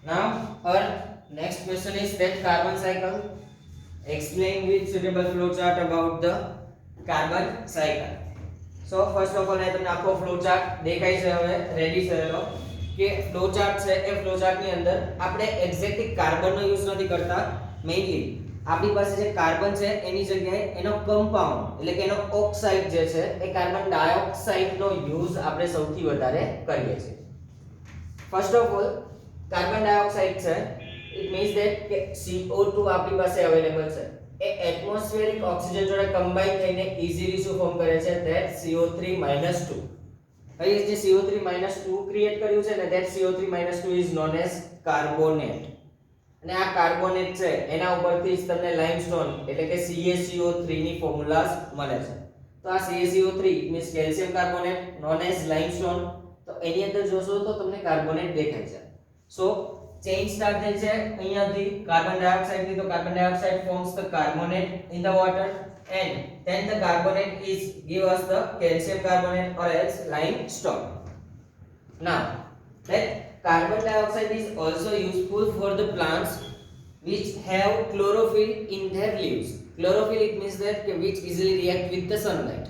Now, our next question is that carbon cycle. Explain with suitable flowchart about the carbon cycle. So first of all, I તમને આખો flowchart દેખાય છે હવે ready થયેલો કે flowchart છે એ flowchart ની અંદર આપણે એક્ઝેક્ટલી કાર્બન નો યુઝ નથી કરતા. મેઇનલી આપણી પાસે જે કાર્બન છે એની જગ્યાએ એનો કમ્પાઉન્ડ એટલે કે એનો ઓક્સાઇડ જે છે એ કાર્બન ડાયોક્સાઇડ નો યુઝ આપણે સૌથી વધારે કરીએ છીએ. First of all carbon dioxide છે ઇટ મીન્સ ધેટ કે CO2 આપણી પાસે અવેલેબલ છે એ એટમોસ્ફિયરિક ઓક્સિજન જોડે કમ્બાઈન થઈને ઈઝીલી શું ફોર્મ કરે છે ધેટ CO3-2. હવે જે CO3-2 ક્રિએટ કર્યું છે ને that CO3-2 is known as carbonate. અને આ કાર્બોનેટ છે એના ઉપરથી જ તમને લાઇમસ્ટોન એટલે કે CaCO3 ની ફોર્મ્યુલાસ મળે છે. તો આ CaCO3 means calcium carbonate known as limestone. તો એની અંદર જોશો તો તમને કાર્બોનેટ દેખાય છે. સો ચેઇન સ્ટાર્ટ થાય છે અહીંયાથી કાર્બન ડાયોક્સાઇડ થી. તો carbon dioxide forms the carbonate in the water and then the carbonate is give us the calcium carbonate or else limestone. Now that carbon dioxide is also useful for the plants which have chlorophyll in their leaves. Chlorophyll it means that which easily react with the sunlight.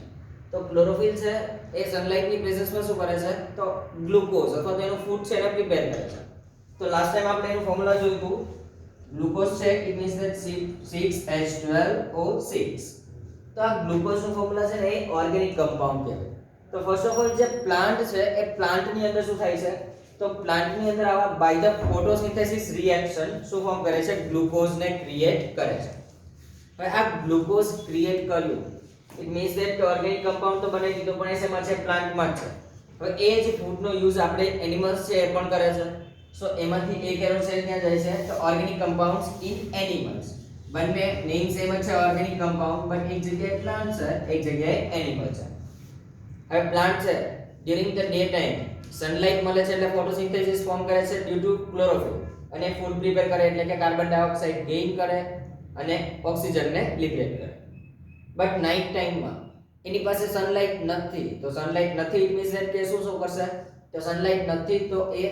તો chlorophyll છે એ sunlight ની presence માં શું કરે છે તો glucose અથવા તો એનું ફૂડ છે એને પ્રિપેર કરે છે. તો લાસ્ટ ટાઈમ આપણે એનું ફોર્મ્યુલા જોયું હતું ગ્લુકોઝ છે ઇટ મીન્સ ધેટ 6H12O6. તો આ ગ્લુકોઝ નું ફોર્મ્યુલા છે ને એ ઓર્ગેનિક કમ્પાઉન્ડ કહેવાય. તો ફર્સ્ટ ઓફ ઓલ જે પ્લાન્ટ છે એ પ્લાન્ટ ની અંદર શું થાય છે તો પ્લાન્ટ ની અંદર આવા બાય ધ ફોટોસિન્થેસિસ રિએક્શન શું ફોર્મ કરે છે ગ્લુકોઝ ને ક્રિએટ કરે છે. હવે આ ગ્લુકોઝ ક્રિએટ કર્યું it means that organic compound તો બનાવી દીધો પણ એ શેમાં છે પ્લાન્ટમાં છે. હવે એ જ ફૂડ નો યુઝ આપણે એનિમલ્સ છે એ પણ કરે છે. સો એમાંથી એક એરો સેલ ક્યાં જાય છે તો ઓર્ગેનિક કમ્પાઉન્ડ્સ ઇન એનિમલ્સ. બંને નેમ સેમ જ છે ઓર્ગેનિક કમ્પાઉન્ડ બટ એક જગ્યાએ પ્લાન્ટ છે એક જગ્યાએ એનિમલ છે. હવે પ્લાન્ટ છે during the day time sunlight મળે છે એટલે ફોટોસિન્થેસિસ ફોર્મ કરે છે ડ્યુ ટુ ક્લોરોફિલ અને ફૂડ પ્રિપેર કરે એટલે કે કાર્બન ડાયોક્સાઇડ ગેઇન કરે અને ઓક્સિજનને લિબરેટ કરે. બટ નાઇટ ટાઈમમાં એની પાસે સનલાઇટ નથી. તો સનલાઇટ નથી ઇટ મીન્સ કે શું કરશે તો સનલાઇટ નથી તો એ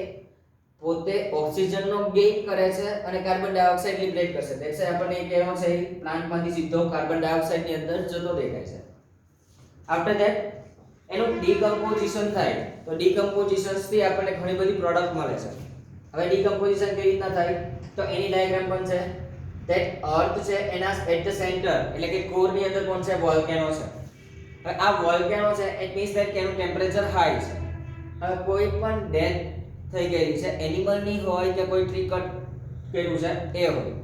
પોતે ઓક્સિજનનો ગેઇન કરે છે અને કાર્બન ડાયોક્સાઇડ લિબરેટ કરશે. દેટ્સ આપણને એક એરો છે પ્લાન્ટમાંથી સીધો કાર્બન ડાયોક્સાઇડ ની અંદર જતો દેખાય છે. આફ્ટર ધેટ એનું ડીકમ્પોઝિશન થાય. તો ડીકમ્પોઝિશન્સ થી આપણને ઘણી બધી પ્રોડક્ટ મળે છે. હવે ડીકમ્પોઝિશન કેવી રીતના થાય તો એની ડાયાગ્રામ પણ છે ધેટ અર્થ છે એના એટ ધ સેન્ટર એટલે કે કોર ની અંદર કોણ છે વોલ્કેનો છે. હવે આ વોલ્કેનો છે ઇટ મીન્સ ધેટ કે એનું ટેમ્પરેચર હાઈ છે. હવે કોઈ પણ ડેથ થઈ ગયેલી છે એનિમલ ની હોય કે કોઈ ટ્રી કટ કર્યું છે એ હોય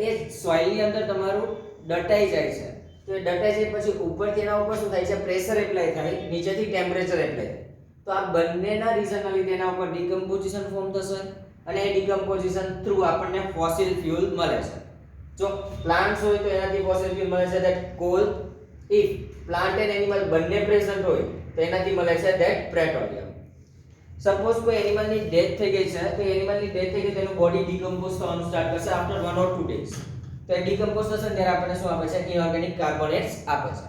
એ સોઇલ ની અંદર તમારું દટાઈ જાય છે. તો એ દટાઈ જાય પછી ઉપરથી એના ઉપર શું થાય છે પ્રેશર એપ્લાય થાય નીચેથી ટેમ્પરેચર એપ્લાય થાય. તો આ બંનેના રીઝનના લીધે એના ઉપર ડીકમ્પોઝિશન ફોર્મ થશે અને એ ડીકમ્પોઝિશન થ્રુ આપણને ફોસિલ ફ્યુલ મળે છે. જો પ્લાન્ટ્સ હોય તો એનાથી ફોસિલ ફ્યુલ મળે છે that call. If plant and animal બંને પ્રેઝન્ટ હોય તો એનાથી મળે છે ધેટ પેટ્રોલિયમ. સપોઝ કોઈ એનિમલ ની ડેથ થઈ ગઈ છે તો એનિમલ ની ડેથ થઈ ગઈ તેનું બોડી ડીકમ્પોઝ થવાનું સ્ટાર્ટ કરશે આફ્ટર 1 or 2 days. તો એ ડીકમ્પોઝ થશે ત્યારે આપણને શું આપે છે ઇનઓર્ગેનિક કાર્બોનેટ્સ આપે છે.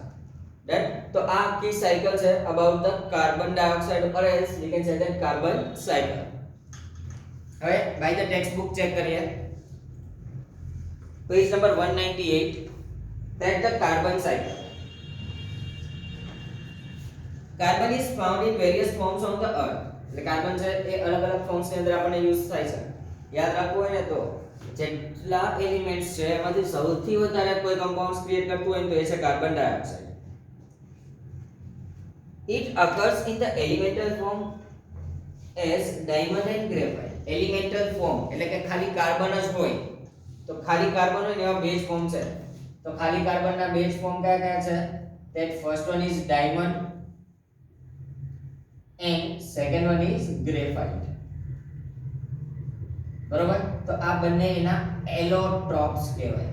ડન. તો આ આખી સાયકલ છે about the carbon dioxide or else we can say that carbon cycle. હવે by the text book check કરીએ page number 198 that the carbon cycle. Carbon is found in various forms on the earth. એટલે carbon છે એ અલગ અલગ forms ની અંદર આપણને use થાય છે. યાદ રાખવું હોય ને તો જેટલા એલિમેન્ટ્સ છે એમાંથી સૌથી વધારે કોઈ કમ્પાઉન્ડ્સ ક્રિએટ કરતું હોય તો એ છે carbon dioxide. It occurs in the elemental form as diamond and graphite. Elemental form એટલે કે ખાલી કાર્બન જ હોય તો ખાલી કાર્બન હોય ને એવા બેઝ ફોર્મ છે. તો ખાલી કાર્બનના બેઝ ફોર્મ કયા કયા છે that first one is diamond and second one is graphite. બરોબર. તો આ બંને એના એલોટ્રોપ્સ કહેવાય.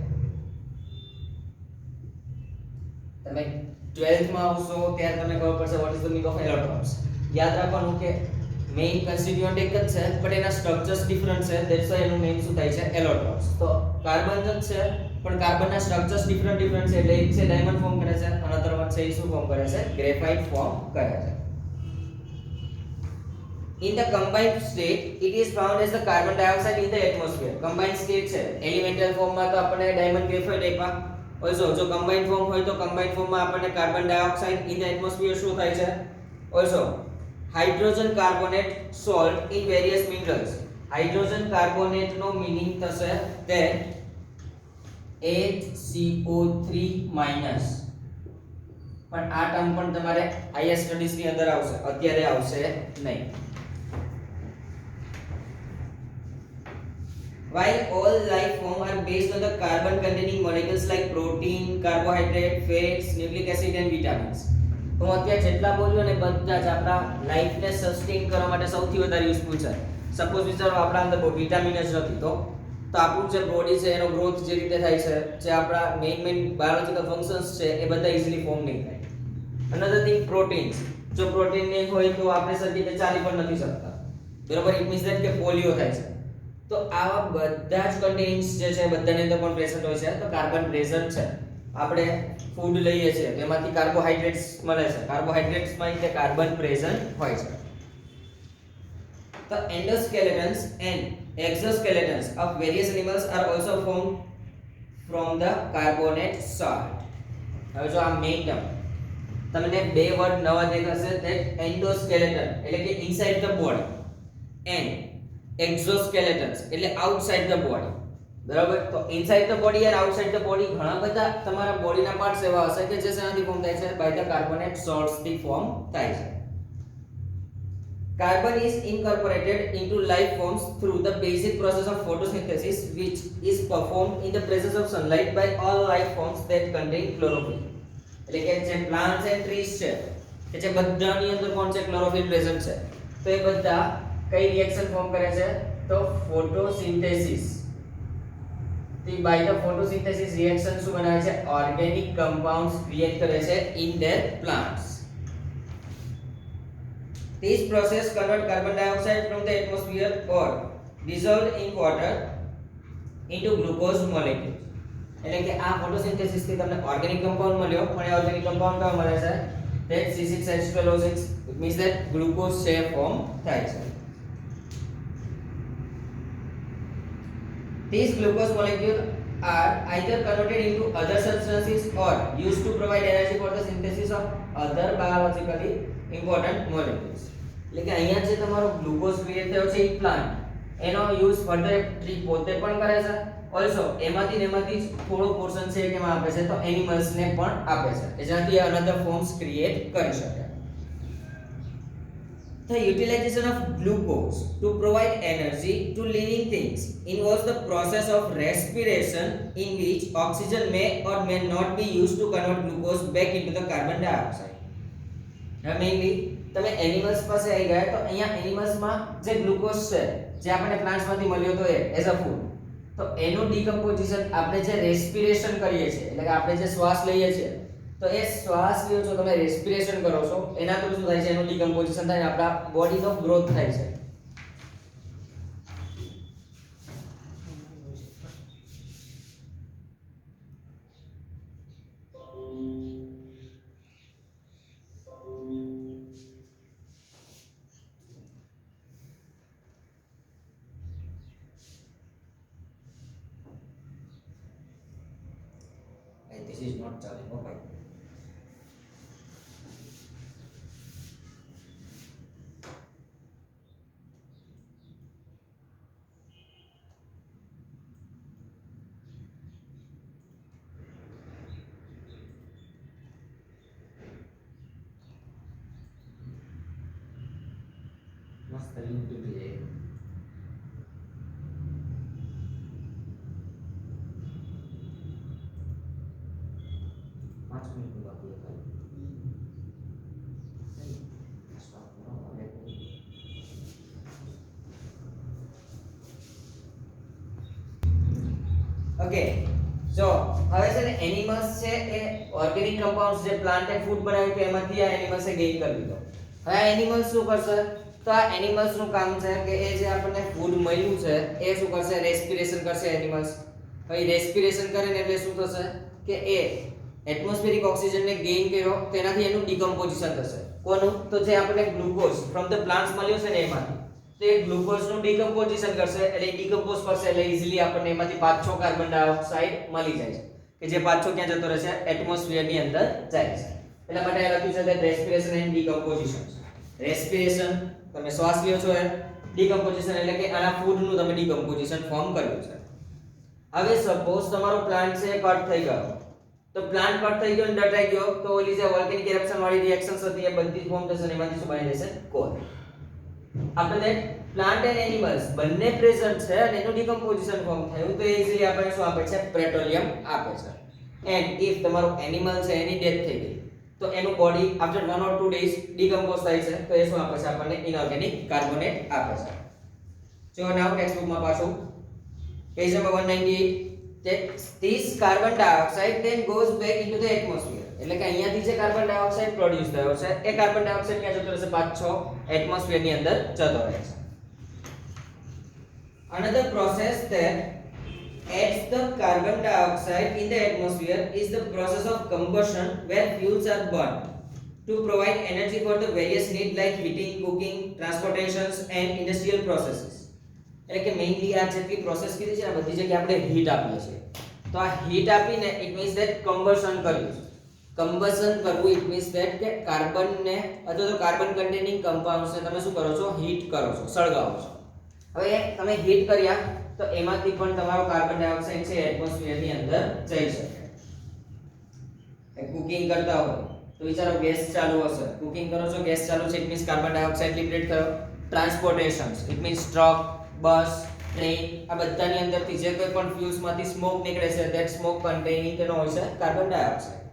તમે 12th માં આવશો ત્યારે તમને ખબર પડશે what is the meaning of allotropes. યાદ રાખવાનું કે મેઇન કન્સ્ટિટ્યુઅન્ટ એક જ છે પણ એના સ્ટ્રક્ચર્સ ડિફરન્ટ છે ધેટ્સ વાય એનું નેમ શું થાય છે એલોટ્રોપ્સ. તો કાર્બન જ છે પણ કાર્બનના સ્ટ્રક્ચર્સ ડિફરન્ટ છે એટલે એક છે ડાયમંડ ફોર્મ કરે છે અનધર વન છે શું ફોર્મ કરે છે ગ્રેફાઇટ ફોર્મ કરે છે. In the combined state, it is found as the carbon dioxide in the atmosphere. Combined state છે elemental form માં તો આપણે diamond graphite આપ્યા. Also જો combined form હોય તો combined form માં આપણને carbon dioxide in the atmosphere શું થાય છે? Also hydrogen carbonate salt in various minerals. Hydrogen carbonate no meaning થશે that HCO3 minus. પણ આ ટર્મ પણ તમારે હાયર સ્ટડીઝ ની અંદર આવશે, અત્યારે આવશે નહીં. While all life forms are based on the carbon containing molecules like protein, carbohydrate, fats, nucleic acid and vitamins. તો અત્યારે જેટલા બોલ્યો ને બધા જ આપણા લાઈફ ને સસ્ટેન કરવા માટે સૌથી વધારે યુઝફુલ છે. સપોઝ વિચારો આપણા અંદર વિટામિન જ નથી તો આપણું જે બોડી છે એનો ગ્રોથ જે રીતે થાય છે, જે આપણા મેઇન બાયોલોજિકલ ફંક્શન્સ છે એ બધા ઇઝીલી ફોર્મ નહીં થાય. Another thing, proteins. જો પ્રોટીન નહીં હોય તો આપણે શરીરને ચાલી પણ નથી શકતા, બરોબર. ઇટ મીન્સ ધેટ કે પોલિયો થાય છે. તો આવા બધા જ કન્ટેન્ટ્સ જે છે બધાની અંદર પણ પ્રેઝન્ટ હોય છે. તો કાર્બન પ્રેઝન્ટ છે. આપણે ફૂડ લઈએ છીએ તેમાંથી કાર્બોહાઈડ્રેટ્સ મળે છે, કાર્બોહાઈડ્રેટ્સમાં તે કાર્બન પ્રેઝન્ટ હોય છે. The endoskeletons and exoskeletons of various animals are also formed from the carbonate salt. હવે જો આ મેઇન ટર્મ તમને બે વર્ડ નવા દેખાશે, that endoskeleton એટલે કે inside the body and exoskeletons એટલે આઉટસાઇડ ધ બોડી, બરાબર. તો ઇનસાઇડ ધ બોડી અને આઉટસાઇડ ધ બોડી ઘણા બધા તમારા બોડીના પાર્ટ્સ એવા હશે કે જે શેનાથી ફોર્મ થાય છે? બાય ધ કાર્બોનેટ સોલ્ટ્સ થી ફોર્મ થાય છે. Carbon is incorporated into life forms through the basic process of photosynthesis, which is performed in the presence of sunlight by all life forms that contain chlorophyll. એટલે કે જે plants and trees છે કે જે બધાની અંદર કોણ છે? ક્લોરોફિલ પ્રેઝન્ટ છે. તો એ બધા કઈ રિએક્શન ફોર્મ કરે છે? તો ફોટોસિન્થેસિસ. થી બાય ધ ફોટોસિન્થેસિસ રિએક્શન શું બનાવે છે? ઓર્ગેનિક કમ્પાઉન્ડ્સ ક્રિએટ કરે છે in their plants. This process converts carbon dioxide from the atmosphere or dissolved in water into glucose molecules. એટલે કે આ ફોટોસિન્થેસિસ થી તમને ઓર્ગેનિક કમ્પાઉન્ડ મળ્યો, પણ એ ઓર્ગેનિક કમ્પાઉન્ડ કયો મળે છે? that C6H12O6. it means that glucose છે ફોર્મ થાય છે. These glucose molecules are either converted into other substances or used to provide energy for the synthesis of other biologically important molecules. એટલે કે અહીંયા જે તમારો ગ્લુકોઝ ક્રિએટ થયો છે એ પ્લાન્ટ એનો યુઝ ફર્ધર ટ્રી પોતે પણ કરે છે. ઓલસો એમાંથી થોડો પોર્શન છે કે આપે છે તો એનિમલ્સ ને પણ આપે છે, જેનાથી અનધર ફોર્મ્સ ક્રિએટ કરી શકે. The utilization of glucose to provide energy to living things involves the process of respiration in which oxygen may or may not be used to convert glucose back into the carbon dioxide. Mainly તમે animals પાસે આવી ગયા તો અહીંયા એનિમલ્સમાં જે glucose છે જે આપણને પ્લાન્ટ્સમાંથી મળ્યો તો એ એઝ અ ફૂડ, તો એનું ડીકમ્પોઝિશન આપણે જે રેસ્પિરેશન કરીએ છીએ એટલે કે આપણે જે શ્વાસ લઈએ છીએ તો એ શ્વાસ લ્યો છો તમે, રેસ્પિરેશન કરો છો, એના થ્રુ શું થાય છે? એનું ડીકમ્પોઝિશન થાય, આપણા બોડીનો ગ્રોથ થાય છે. This is not charging. Okay. Must have been today. Okay, જો હવે છે ને એનિમલ્સ છે એ ઓર્ગેનિક કમ્પાઉન્ડ્સ જે પ્લાન્ટ એ ફૂડ બનાવ્યું કે એમાંથી આ એનિમલ્સે ગેઇન કરી લીધો. હવે આ એનિમલ્સ શું કરશે? તો આ એનિમલ્સ નું કામ છે કે એ જે આપણને ફૂડ મળ્યું છે એ શું કરશે? રેસ્પિરેશન કરશે એનિમલ્સ. હવે રેસ્પિરેશન કરે ને એટલે શું થશે કે એ એટમોસ્ફિયરિક ઓક્સિજન ને ગેઇન કર્યો, તેનાથી એનું ડીકમ્પોઝિશન થશે. કોનું? તો જે આપણે ગ્લુકોઝ ફ્રોમ ધ પ્લાન્ટ્સ મળ્યું છે ને એમાંથી, તો એ ગ્લુકોઝ નું ડીકમ્પોઝિશન કરશે એટલે ડીકમ્પોઝ કરશે એટલે ઈઝીલી આપણને એમાંથી પાછો કાર્બન ડાયોક્સાઇડ મળી જાય છે કે જે પાછો ક્યાં જતો રહેશે? એટમોસ્ફિયર ની અંદર જાય છે. એટલા માટે આ લખ્યું છે કે રેસ્પિરેશન એન્ડ ડીકમ્પોઝિશન. રેસ્પિરેશન તમે શ્વાસ લ્યો છો, એ ડીકમ્પોઝિશન એટલે કે આના ફૂડ નું તમે ડીકમ્પોઝિશન ફોર્મ કર્યું છે. હવે સપોઝ તમારો પ્લાન્ટ છે કટ થઈ ગયો, તો પ્લાન્ટ કટ થઈ ગયો અને દટાઈ ગયો, તો ઓલી જે વોલ્કેનિક ઇરપ્શન વાળી રિએક્શન્સ હતી એ બધી ફોર્મ થશે અને એમાંથી શું બની જશે? Call. after that plant and animals બંને પ્રેઝન્ટ છે અને એનું ડીકમ્પોઝિશન ફોર્મ થયું, તો ઈઝીલી આપણે શું આપે છે? પેટ્રોલિયમ આપે છે. એન્ડ ઇફ તમારો એનિમલ છે એની ડેથ થઈ ગઈ, તો એનું body after 1 or 2 days decompose થાય છે, તો એ શું આપે છે? આપણને ઇનઓર્ગેનિક કાર્બોનેટ આપે છે. જો નાઉ ટેક્સ્ટ બુકમાં પાછું page number 198, that this carbon dioxide then goes back into the atmosphere. એટલે કે અહીંયાથી જે કાર્બન ડાયોક્સાઇડ પ્રોડ્યુસ થયો છે એ કાર્બન ડાયોક્સાઇડ ક્યાં જતો રહેશે? પાછો એટમોસ્ફિયર ની અંદર જતો રહે છે. Another process that adds the carbon dioxide in the atmosphere is the process of combustion, where fuels are burned to provide energy for the various needs like heating, cooking, transportations and industrial processes. એટલે કે mainly આ જેટલી process કીધી છે આ બધી જગ્યાએ આપણે હીટ આપીએ છીએ, તો આ હીટ આપીને ઇટ મીન્સ ધેટ કમ્બશન કર્યું છે. કમ્બશન કરવું ઇટ મીન્સ ધેટ કે કાર્બન ને અથવા તો કાર્બન કન્ટેનિંગ કમ્પાઉન્ડ્સ ને તમે શું કરો છો? હીટ કરો છો, સળગાવો છો. હવે તમે હીટ કર્યા તો એમાંથી પણ તમારો કાર્બન ડાયોક્સાઇડ છે એટમોસ્ફિયર ની અંદર જઈ શકે. કુકિંગ કરતા હોય તો વિચારો ગેસ ચાલુ હશે, કુકિંગ કરો છો, ગેસ ચાલુ છે, it means carbon dioxide liberate થયો. Transportations it means truck, bus, train, આ બધાની અંદરથી જે કોઈ પણ ફ્યુલ્સ માંથી સ્મોક નીકળે છે, ધેટ સ્મોક કન્ટેનિંગ તેનો હોય છે carbon dioxide.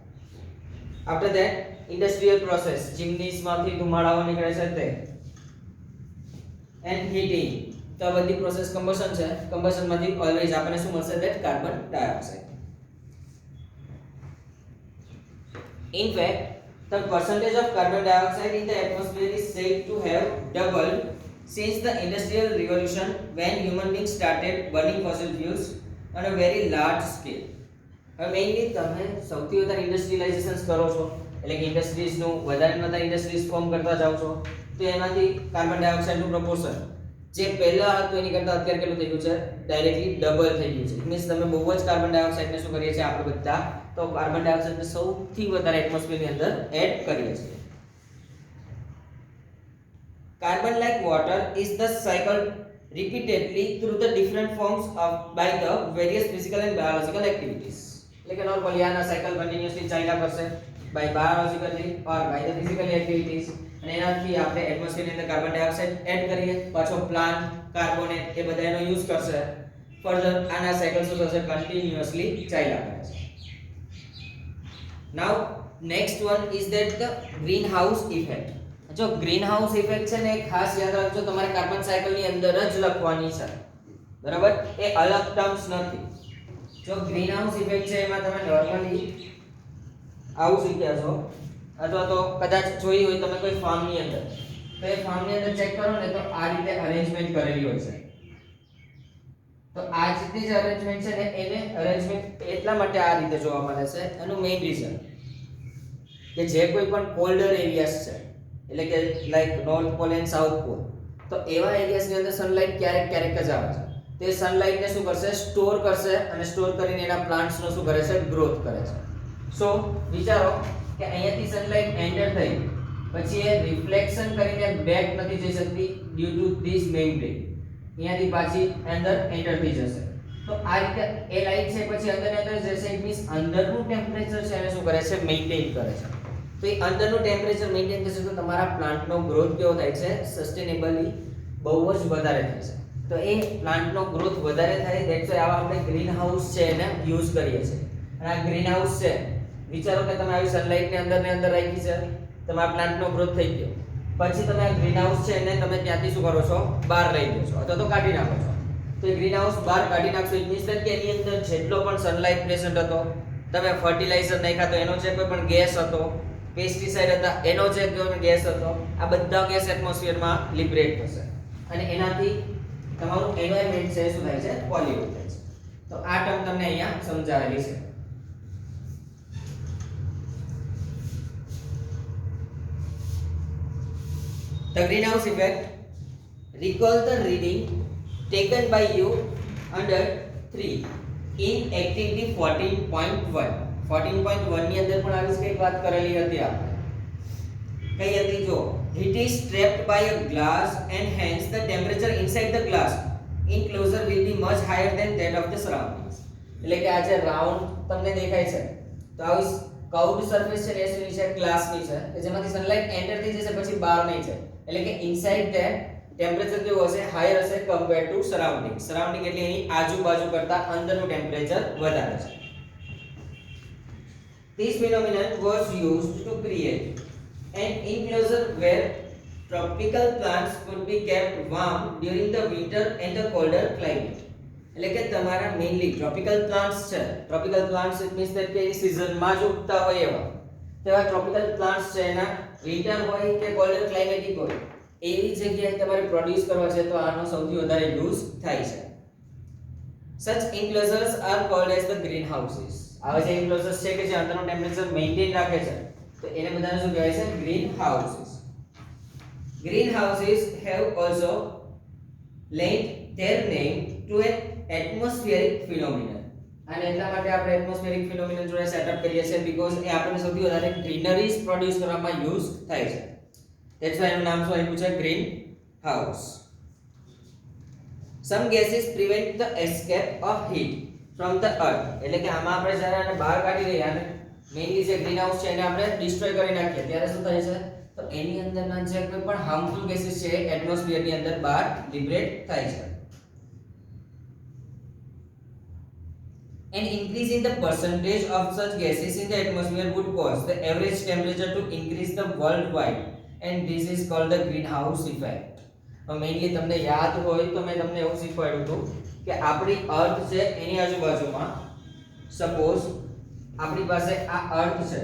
After that industrial process, chimneys માંથી ધુમાડાઓ નીકળે છે તે. એન્ડ હીટિંગ, તો આ બધી પ્રોસેસ કમ્બશન છે, કમ્બશન માંથી ઓલવેઝ આપણને શું મળશે? That carbon dioxide. In fact, the percentage of carbon dioxide in the atmosphere is said to have doubled since the industrial revolution, when human beings started burning fossil fuels on a very large scale. હવે mainly તમે સૌથી વધારે ઇન્ડસ્ટ્રીયલાઇઝેશન કરો છો એટલે કે industries નું વધારે ઇન્ડસ્ટ્રીઝ ફોર્મ કરતા જાવ છો, તો એમાંથી કાર્બન ડાયોક્સાઇડ નું પ્રપોર્શન જે પહેલા હતું એની કરતા અત્યારે કેટલું થઈ ગયું છે? ડાયરેક્ટલી ડબલ થઈ ગયું છે. મીન્સ તમે બહુ જ કાર્બન ડાયોક્સાઇડ ને શું કરીએ છીએ આપણે બધા? તો કાર્બન ડાયોક્સાઇડ ને સૌથી વધારે એટમોસ્ફિયર ની અંદર એડ કરીએ છીએ. Carbon like water is thus cycled repeatedly through the different forms of by the various physical and biological activities. એટલે કે નોર્મલી આના સાયકલ કન્ટિન્યુઅસલી ચાલ્યા કરશે by biologically or by the physical activities, અને એનાથી આપણે એટમોસ્ફિયર ની અંદર કાર્બન ડાયોક્સાઇડ એડ કરીએ, પાછો પ્લાન્ટ કાર્બોનેટ એ બધા એનો યુઝ કરશે. ફર્ધર આના સાયકલ શું થશે? કન્ટિન્યુઅસલી ચાલ્યા કરે છે. Now next one is that the greenhouse effect. જો ગ્રીન હાઉસ ઇફેક્ટ છે ને ખાસ યાદ રાખજો, તમારે કાર્બન સાયકલ ની અંદર જ લખવાની છે, બરાબર? એ અલગ ટર્મ્સ નથી. જો ગ્રીન હાઉસ ઇફેક્ટ છે એમાં તમે નોર્મલી આવું શીખ્યા છો અથવા તો કદાચ જોઈ હોય તમે કોઈ ફાર્મ ની અંદર, તો એ ફાર્મ ની અંદર ચેક કરો ને તો આ રીતે અરેન્જમેન્ટ કરેલી હોય છે. તો આ જેટલી જ અરેન્જમેન્ટ છે ને એને અરેન્જમેન્ટ એટલા માટે આ રીતે જોવા મળે છે. એનું મેઇન રીઝન કે જે કોઈ પણ કોલ્ડર એરિયાસ છે એટલે કે like north pole and south pole, તો એવા એરિયાસ ની અંદર સનલાઇટ ક્યારેક ક્યારેક જ આવે છે. તે સનલાઇટ ને શું કરશે? સ્ટોર કરશે અને સ્ટોર કરીને એના પ્લાન્ટ્સ નો શું કરે છે? ગ્રોથ કરે છે. સો વિચારો કે અહીંયાથી સનલાઇટ એન્ટર થઈ પછી એ રિફ્લેક્શન કરીને બેક નથી જઈ શકતી ડ્યુ ટુ ધીસ મેમ્બ્રેન, અહીંયાથી પાછી અંદર એન્ટર થઈ જશે. તો આ રીતે એ લાઇટ છે પછી અંદર જશે, ઇટ મીન્સ અંદરનું ટેમ્પરેચર છે એને શું કરે છે? મેન્ટેન કરે છે. તો એ અંદરનું ટેમ્પરેચર મેન્ટેન કરશે તો તમારા પ્લાન્ટનો ગ્રોથ કેવો થાય છે? સસ્ટેનેબલી બહુ જ વધારે થાય છે. તો એ પ્લાન્ટનો ગ્રોથ વધારે થાય, ધેટ્સ વાય આવા આપણે ગ્રીન હાઉસ છે એને યુઝ કરીએ છીએ. અને આ ગ્રીન હાઉસ છે, વિચારો કે તમે આવી સનલાઇટ ને અંદર રાખી છે, તમારા પ્લાન્ટનો ગ્રોથ થઈ ગયો, પછી તમે આ ગ્રીન હાઉસ છે એને તમે ત્યાંથી શું કરો છો? બહાર લઈ લો છો અથવા તો કાઢી નાખો છો. તો એ ગ્રીન હાઉસ બહાર કાઢી નાખશો, ઇટ મીન્સ કે એની અંદર જેટલો પણ સનલાઇટ પ્રેઝન્ટ હતો, તમે ફર્ટિલાઇઝર નાખ્યા તો એનો જે કોઈ પણ ગેસ હતો, પેસ્ટિસાઇડ હતા એનો જે કોઈ પણ ગેસ હતો, આ બધા ગેસ એટમોસ્ફિયરમાં લિબરેટ થશે અને એનાથી તમારું એન્વાયરમેન્ટ છે શું થાય છે? પોલ્યુટ થાય છે. તો આ ટર્મ તમને અહીંયા સમજાવેલી છે. The greenhouse effect. Recall the reading taken by you under 3 in activity 14.1. 14.1 ની અંદર પણ આવી કઈ વાત કરેલી હતી આપણે. કઈ હતી જો, heat is trapped by a glass and hence the temperature inside the glass enclosure will be much higher than that of the surroundings. એટલે કે આ જે રાઉન્ડ તમને દેખાય છે તો આવી કર્વડ સરફેસ છે એ શેની છે, ગ્લાસ ની છે કે જેમાંથી સનલાઇટ એન્ટર થઈ જશે પછી બહાર નહીં છે. એટલે કે ઇનસાઇડ ધેટ ટેમ્પરેચર કેવું હશે, હાયર હશે કમ્પેર્ડ ટુ સરાઉન્ડિંગ. સરાઉન્ડિંગ એટલે એની આજુબાજુ કરતા અંદરનું ટેમ્પરેચર વધારે છે. This phenomenon was used to create an enclosure where tropical plants could be kept warm during the winter and the colder climate. એટલે કે તમારા મેઇનલી ટ્રોપિકલ પ્લાન્ટ્સ છે. Tropical plants it means that કે એ સીઝનમાં જ ઉગતા હોય તેવા ટ્રોપિકલ પ્લાન્ટ્સ છે એના વિન્ટર હોય કે કોલ્ડર ક્લાઇમેટિક હોય એવી જગ્યાએ તમારે પ્રોડ્યુસ કરવા છે તો આનો સૌથી વધારે યુઝ થાય છે. Such enclosures are called as the greenhouses. આવા જે enclosures છે કે જે અંદરનું ટેમ્પરેચર મેઇન્ટેન રાખે છે તો એને બધાને શું કહેવાય છે, greenhouses. Greenhouses have also lent their name to an atmospheric phenomenon. અને એટલા માટે આપણે atmospheric phenomenon જોડે સેટઅપ કરીએ છીએ બીકોઝ એ આપણને સૌથી વધારે ગ્રીનરીઝ પ્રોડ્યુસ કરવામાં યુઝ થાય છે. That's why એનું નામ શું આપ્યું છે, green house. Some gases prevent the escape of heat from the earth. એટલે કે આમાં આપણે જ્યારે આને બહાર કાઢી રહ્યા અને મેઇનલી જે ગ્રીન હાઉસ છે એને આપણે ડિસ્ટ્રોય કરી નાખીએ ત્યારે શું થાય છે તો એની અંદરના જે કોઈ પણ હાર્મફુલ ગેસીસ છે એટમોસ્ફિયર ની અંદર બહાર લિબરેટ થાય છે. An increase in the percentage of such gases in the atmosphere would cause the average temperature to increase the worldwide and this is called the greenhouse effect. Mainly તમને યાદ હોય તો મેં તમને એવું શીખવાડ્યું હતું કે આપણી અર્થ છે એની આજુબાજુમાં સપોઝ આપણી પાસે આ અર્થ છે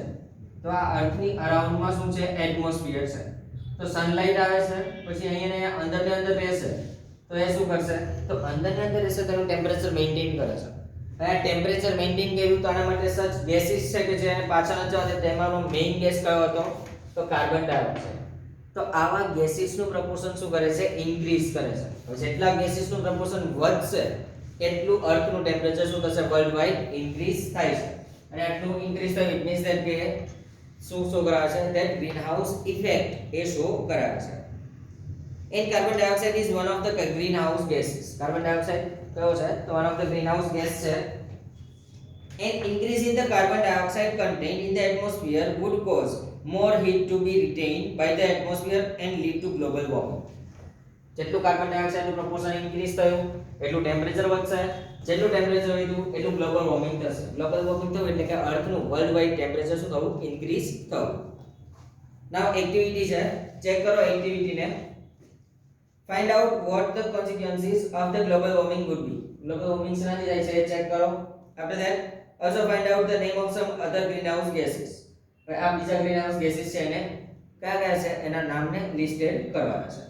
તો આ અર્થની અરાઉન્ડમાં શું છે, એટમોસ્ફિયર છે. તો સનલાઇટ આવે છે પછી અહીંયા અંદર ને અંદર રહેશે તો એ શું કરશે તો અંદર ને અંદર રહેશે તો એનું ટેમ્પરેચર મેઇન્ટેન કરે છે. આ ટેમ્પરેચર મેઇન્ટેન કર્યું તો આના માટે સચ ગેસીસ છે કે જે પાછળ ન જવા દે. તેમાંનો મેઇન ગેસ કયો હતો તો કાર્બન ડાયોક્સાઇડ. તો આવા ગેસીસનું પ્રપોર્શન શું કરે છે, ઇન્ક્રીઝ કરે છે. હવે જેટલા ગેસીસનું પ્રપોર્શન વધશે એટલું અર્થનું ટેમ્પરેચર શું થશે, વર્લ્ડ વાઇડ ઇન્ક્રીઝ થાય છે. અને આટલું ઇન્ક્રીઝ થાય ઇટ મીન્સ ધેટ કે શું શો કરાવે છે, that greenhouse effect A show કરાવે છે. And carbon dioxide is one of the greenhouse gases. Carbon dioxide કયો છે તો one of the greenhouse gas છે. An increase in the carbon dioxide content in the atmosphere would cause more heat to be retained by the atmosphere and lead to global warming. જેટલું carbon ડાયોક્સાઇડનું proportion increase થયું એટલું temperature વધશે. જેટલું temperature વધ્યું એટલું global warming થશે. Global warming થયું એટલે કે અર્થનું વર્લ્ડ વાઇડ ટેમ્પરેચર શું થવું, ઇન્ક્રીઝ થવું. નાઉ એક્ટિવિટી છે, ચેક કરો એક્ટિવિટીને. Find out what the consequences of the global warming would be. Global warming શેનાથી થાય છે એ ચેક કરો. After that also find out the name of some other greenhouse gases. આ બીજા ગ્રીનહાઉસ ગેસીસ છે એને કયા કયા છે એના નામને લિસ્ટેડ કરવાના છે.